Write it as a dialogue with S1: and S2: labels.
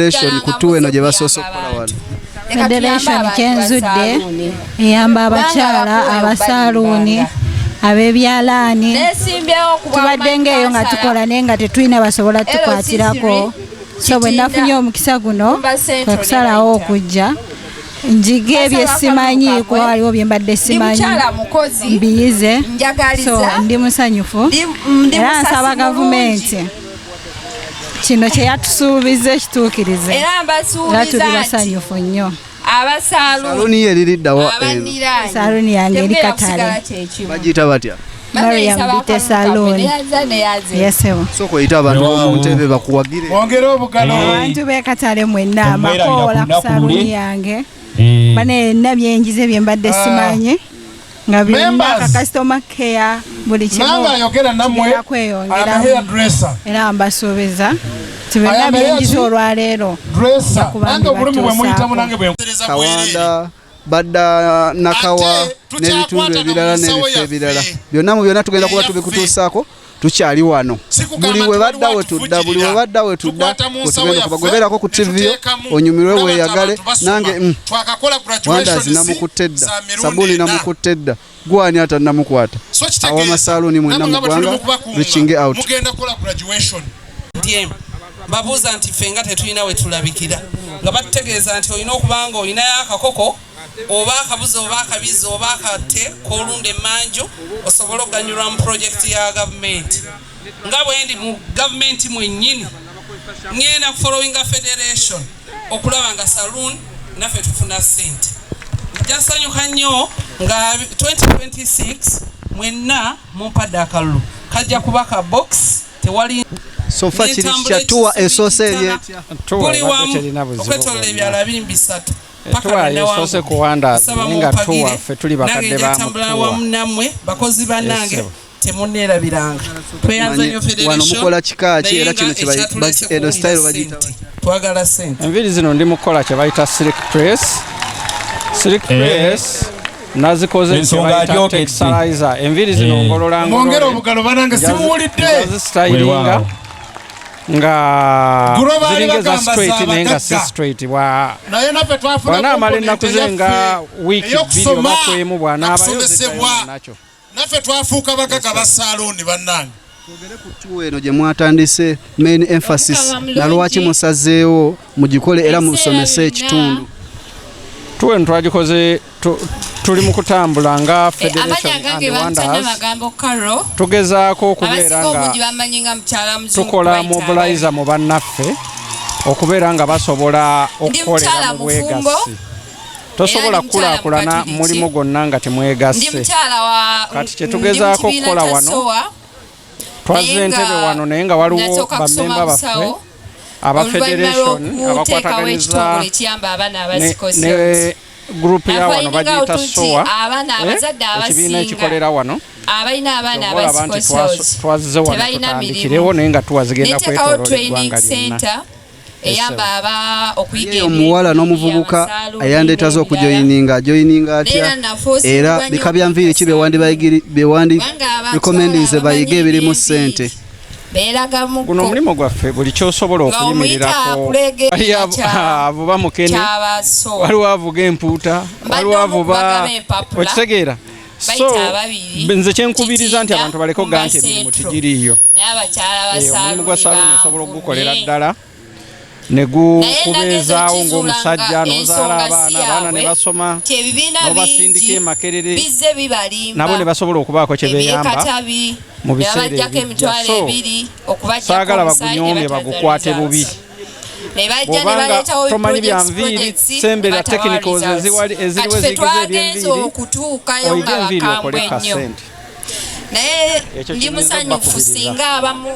S1: Federation kutuwe no gye basoose okukola wano.
S2: Federation kyenzudde eyamba abakyala abasaluuni abebyalaani tubadde ng'eyo nga tukola naye nga tetulina basobola tukwatirako so bwe nafunye omukisa guno kwe kusalawo okujja njiga ebyesimanyi kuba waliwo bye mbadde simanyi mbiyize so ndi musanyufu era nsaba gavumenti kino kye yatusuubiza ekituukirize era tuli basanyufu nnyo.
S1: Saluuni ye eririddawa
S2: saluuni yange eri Katale
S1: bagiyita batya?
S2: Mariam Bite Saluuni. Yesewo
S1: soko oyita abantu b'omu ntebe bakuwagire
S2: abantu b'e Katale mwenna amakoola ku saluuni yange bana yenna byenjize bye mbadde simanyi nga byonna ka customer care buli kimu kigenda kweyongeramu era mbasuubiza tibenna byenjize olwaleero kubanga
S1: Kawanda badda Nakawa n'ebitundu ebirala n'ebifo ebirala byonna mu byonna tugenda kuba tubikutuusaako tukyali wano buli we badda we tudda tugenda kubagoberako ku TV onyumirwe weeyagale nange Wandazi namukutte dda Sabuni namukutte dda gwani ata namukwata awo amasaluuni mwenna mu ggwanga reaching out
S3: babuuza nti fenga tetulina we tulabikira nga batutegeeza nti olina okubanga olinayo akakoko oba akabuzi oba akabizi oba akate k'olunda emmanju osobole okuganyulwa mu projekiti ya gavumenti nga bwe ndi mu gavumenti mwennyini ngenda followinga federation okulaba nga saloon naffe tufuna ssente jasanyuka nnyo nga 2026 mwenna mumpadde akalulu kajja kuba ka box tewali
S1: so far kiri kyatuwa esoose
S3: buli wamu okwetoolola ebyala bimbisatu
S4: tuwa yesoose ku Wandazi nga tuwa ffe tuli bakadde
S3: bamutuwa wamu nammwe bakozi bannange temunneerabiranga
S1: wano mukola kika ki era kino eno style bagiyita
S3: twagala ssente
S4: enviiri zino ndi mukola kye bayita silk press nazikoze kyebayita textilizer enviiri zino ngolola
S5: ngongera obugalo banange simuwulidde
S4: stylinga nga ziringa za straight naye nga si straight bw'anaamala ennaku ze nga wiiki bbiri oba kwemu bw'anaabayo nakyo
S5: naffe twafuuka bagaga ba saluuni bannange
S1: twogere ku tuwa eno gye mwatandise main emphasis na lwaki musazeewo mugikole era musomese ekitundu
S4: tuwa eno twagikoze tuli mu kutambula nga Federation and Wandazi tugezaako okubeera nga tukola mobilizer mu bannaffe okubeera nga basobola okukolera mu bwegassi tosobola kukulaakulana mulimu gwonna nga temwegasse kati kye tugezaako okukola wano twazze entebe wano naye nga waliwo bammemba baffe aba Federation abakwataganiza ne group ya wano bagiyita SOA ekibiina ekikolera wano olaba nti twazze wano tutandikirewo naye nga tuwazigenda kwetoloola eggwanga lyonna
S1: omuwala n'omuvubuka ayandeetaze okujoyininga atya era bika bya nviiri ki bewandi recommendinze bayiga ebirimu ssente
S4: guno omulimu gwaffe buli kyosobola okuyimirirako avuba mukene waliwo avuga empuuta waliwo avuba okitegeera so nze kyenkubiriza nti abantu baleko ga nti emirimu tigiriiyo omulimu gwa saluuni osobola okugukolera ddala ne gukubeezaawo ng'omusajja n'ozaala abaana ne basoma n'obasindika emakerere nabo ne basobola okubaako kye beeyamba mu biseera ebijja so saagala bagunyoomye bagukwate bubi bw'obanga tomanyi bya nviiri sembera technicals eziriwo ezigize ebyenviiri oyiga enviiri okole ka ssente
S2: naye ndi musanyufu singa abamu